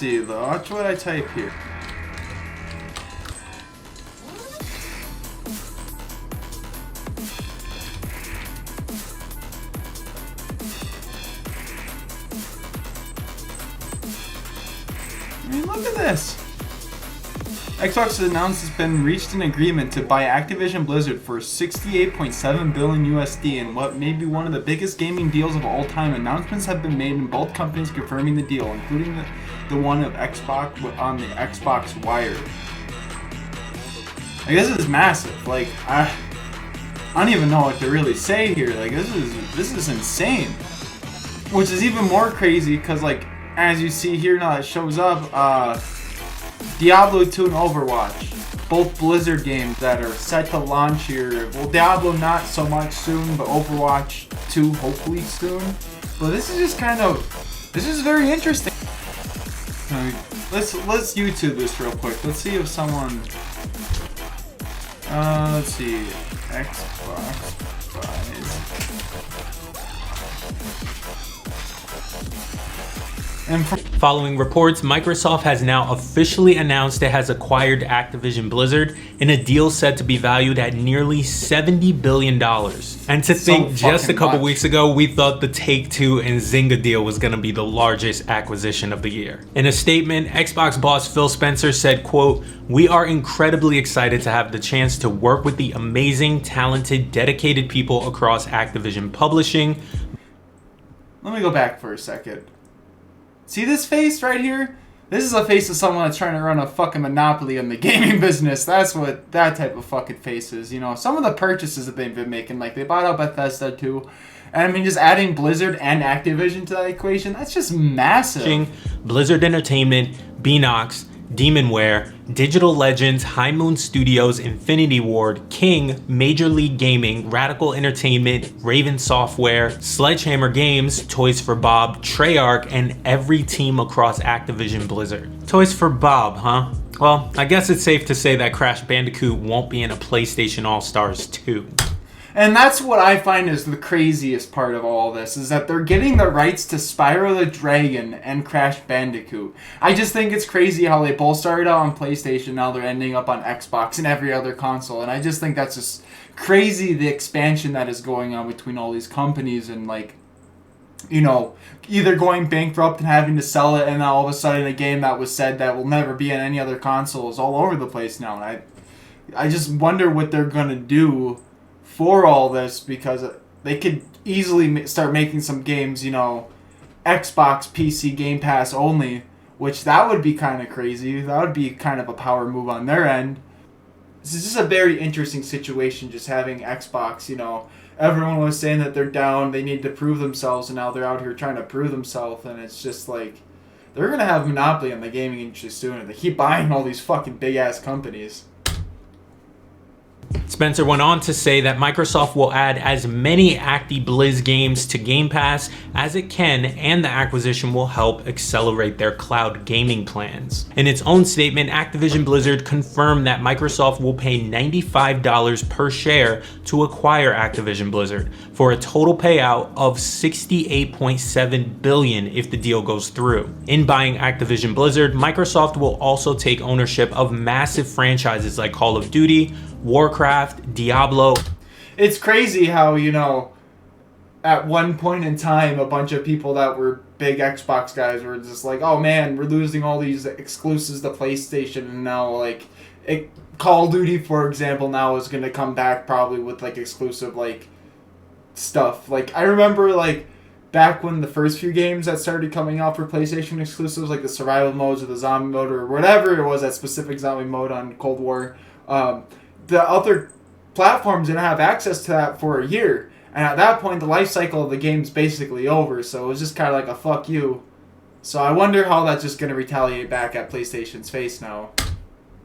see though. Watch what I type here. I mean, look at this. Xbox has announced it's been reached an agreement to buy Activision Blizzard for 68.7 billion USD in what may be one of the biggest gaming deals of all time. Announcements have been made in both companies confirming the deal, including the one of Xbox on the Xbox Wire. Like, this is massive. Like, I don't even know what to really say here. Like, this is insane. Which is even more crazy because, like, as you see here now, it shows up. Diablo 2 and Overwatch, both Blizzard games that are set to launch here. Well, Diablo not so much soon, but Overwatch 2 hopefully soon. But this is just this is very interesting. Let's YouTube this real quick. Let's see if someone, let's see, Xbox buys. And following reports, Microsoft has now officially announced it has acquired Activision Blizzard in a deal said to be valued at nearly $70 billion. And to think, just a couple weeks ago, we thought the Take-Two and Zynga deal was going to be the largest acquisition of the year. In a statement, Xbox boss Phil Spencer said, quote, "We are incredibly excited to have the chance to work with the amazing, talented, dedicated people across Activision Publishing." Let me go back for a second. See this face right here? This is a face of someone that's trying to run a fucking monopoly in the gaming business. That's what that type of fucking face is. You know, some of the purchases that they've been making, like they bought out Bethesda too. And I mean, just adding Blizzard and Activision to that equation, that's just massive. Blizzard Entertainment, Beanox, Demonware, Digital Legends, High Moon Studios, Infinity Ward, King, Major League Gaming, Radical Entertainment, Raven Software, Sledgehammer Games, Toys for Bob, Treyarch, and every team across Activision Blizzard. Toys for Bob, huh? Well, I guess it's safe to say that Crash Bandicoot won't be in a PlayStation All-Stars 2. And that's what I find is the craziest part of all this, is that they're getting the rights to Spyro the Dragon and Crash Bandicoot. I just think it's crazy how they both started out on PlayStation, now they're ending up on Xbox and every other console. And I just think that's just crazy, the expansion that is going on between all these companies and, like, you know, either going bankrupt and having to sell it, and now all of a sudden a game that was said that will never be on any other console is all over the place now. And I just wonder what they're going to do for all this, because they could easily start making some games, you know, Xbox, PC, Game Pass only, which that would be kind of crazy. That would be kind of a power move on their end. This is just a very interesting situation, just having Xbox, you know, everyone was saying that they're down, they need to prove themselves, and now they're out here trying to prove themselves, and it's just like, they're going to have a monopoly on the gaming industry soon, and they keep buying all these fucking big-ass companies. Spencer went on to say that Microsoft will add as many ActiBliz games to Game Pass as it can, and the acquisition will help accelerate their cloud gaming plans. In its own statement, Activision Blizzard confirmed that Microsoft will pay $95 per share to acquire Activision Blizzard, for a total payout of $68.7 billion if the deal goes through. In buying Activision Blizzard, Microsoft will also take ownership of massive franchises like Call of Duty, Warcraft, Diablo. It's crazy how, you know, at one point in time, a bunch of people that were big Xbox guys were just like, oh man, we're losing all these exclusives to PlayStation, and now, like, Call of Duty, for example, now is going to come back probably with, like, exclusive, like, stuff. Like, I remember, like, back when the first few games that started coming out for PlayStation exclusives, like the survival modes or the zombie mode or whatever it was, that specific zombie mode on Cold War, the other platforms didn't have access to that for a year. And at that point, the life cycle of the game's basically over. So it was just kind of like a fuck you. So I wonder how that's just going to retaliate back at PlayStation's face now.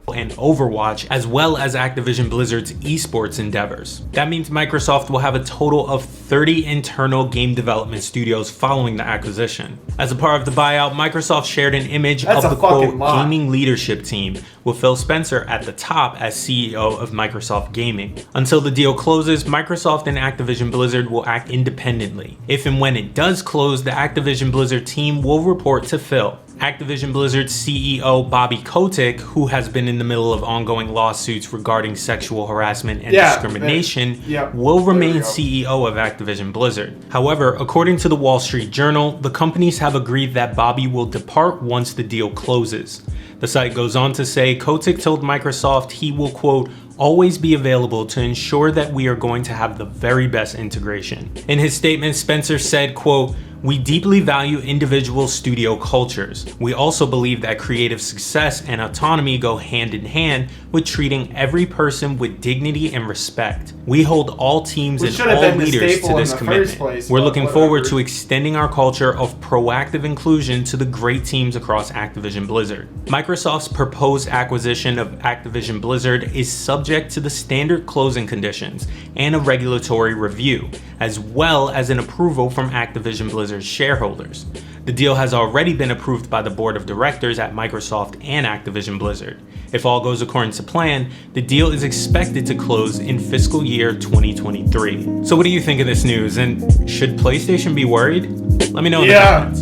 And Overwatch, as well as Activision Blizzard's esports endeavors. That means Microsoft will have a total of 30 internal game development studios following the acquisition. As a part of the buyout, Microsoft shared an image of the quote gaming leadership team, with Phil Spencer at the top as CEO of Microsoft Gaming. Until the deal closes, Microsoft and Activision Blizzard will act independently. If and when it does close, the Activision Blizzard team will report to Phil. Activision Blizzard CEO Bobby Kotick, who has been in the middle of ongoing lawsuits regarding sexual harassment and discrimination, will remain CEO of Activision Blizzard. However, according to the Wall Street Journal, the companies have agreed that Bobby will depart once the deal closes. The site goes on to say Kotick told Microsoft he will, quote, always be available to ensure that we are going to have the very best integration. In his statement, Spencer said, quote, we deeply value individual studio cultures. We also believe that creative success and autonomy go hand in hand with treating every person with dignity and respect. We hold all teams and all leaders to this commitment. We're looking forward to extending our culture of proactive inclusion to the great teams across Activision Blizzard. Microsoft's proposed acquisition of Activision Blizzard is subject to the standard closing conditions and a regulatory review, as well as an approval from Activision Blizzard's shareholders. The deal has already been approved by the board of directors at Microsoft and Activision Blizzard. If all goes according to plan, the deal is expected to close in fiscal year 2023. So what do you think of this news, and should PlayStation be worried? Let me know in the comments.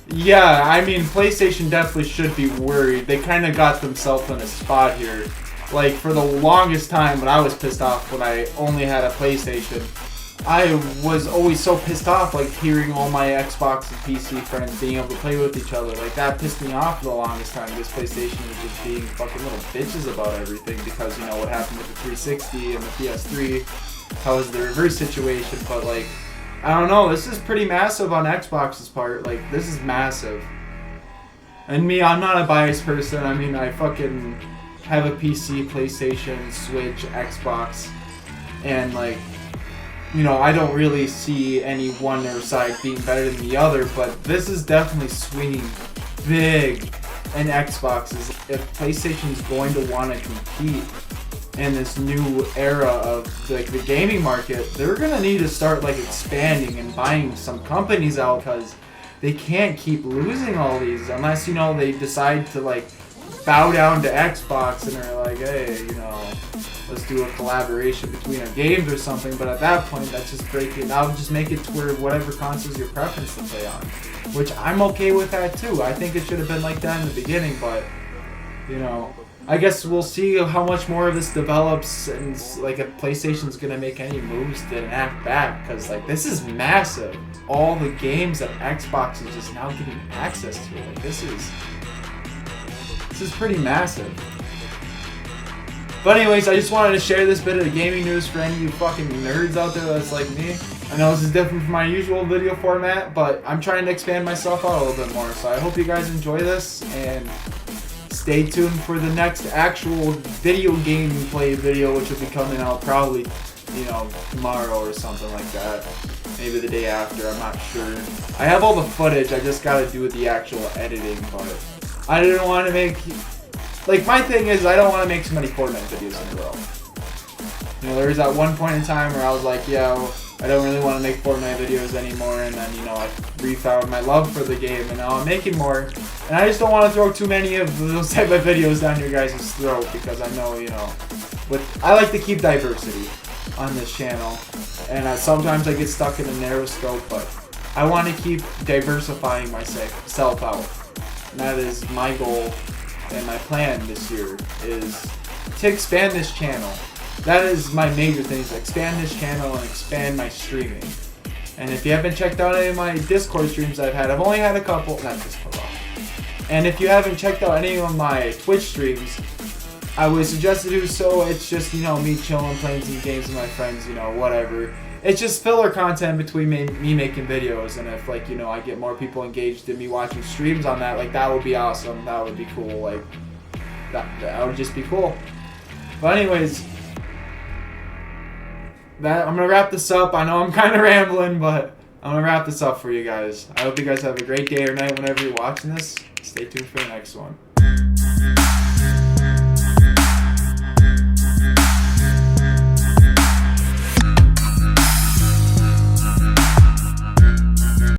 Yeah, I mean, PlayStation definitely should be worried. They kind of got themselves in a spot here. Like, for the longest time when I was pissed off when I only had a PlayStation, I was always so pissed off, like, hearing all my Xbox and PC friends being able to play with each other. Like, that pissed me off for the longest time, because PlayStation was just being fucking little bitches about everything, because, you know, what happened with the 360 and the PS3, how was the reverse situation, but, like, I don't know, this is pretty massive on Xbox's part. Like, this is massive. And me, I'm not a biased person. I mean, I fucking have a PC, PlayStation, Switch, Xbox, and, like, you know, I don't really see any one side being better than the other, but this is definitely swinging big in Xboxes. If PlayStation's going to want to compete in this new era of like the gaming market, they're gonna need to start like expanding and buying some companies out, because they can't keep losing all these unless, you know, they decide to like bow down to Xbox and they're like, hey, you know, let's do a collaboration between our games or something. But at that point, that's just breaking. I'll just make it to where whatever console's your preference to play on, which I'm okay with that too. I think it should have been like that in the beginning, but you know, I guess we'll see how much more of this develops, and like if PlayStation's gonna make any moves to enact back, because like this is massive. All the games that Xbox is just now getting access to. Like this is pretty massive. But anyways, I just wanted to share this bit of the gaming news for any of you fucking nerds out there that's like me. I know this is different from my usual video format, but I'm trying to expand myself out a little bit more. So I hope you guys enjoy this, and stay tuned for the next actual video game play video, which will be coming out probably, you know, tomorrow or something like that. Maybe the day after, I'm not sure. I have all the footage, I just gotta do the actual editing, but I didn't want to make... Like, my thing is, I don't want to make so many Fortnite videos in a row. You know, there was that one point in time where I was like, yo, I don't really want to make Fortnite videos anymore, and then, you know, I refound my love for the game, and now I'm making more. And I just don't want to throw too many of those type of videos down your guys' throat, because I know, you know, I like to keep diversity on this channel, and sometimes I get stuck in a narrow scope, but I want to keep diversifying myself out. And that is my goal, and my plan this year is to expand this channel. That is my major thing, is expand this channel and expand my streaming. And if you haven't checked out any of my Discord streams I've only had a couple, not Discord, and if you haven't checked out any of my Twitch streams, I would suggest to do so. It's just, you know, me chilling, playing some games with my friends, you know, whatever. It's just filler content between me making videos, and if, like, you know, I get more people engaged in me watching streams on that, like, that would be awesome. That would be cool. Like, that would just be cool. But anyways, I'm gonna wrap this up. I know I'm kind of rambling, but I'm gonna wrap this up for you guys. I hope you guys have a great day or night whenever you're watching this. Stay tuned for the next one.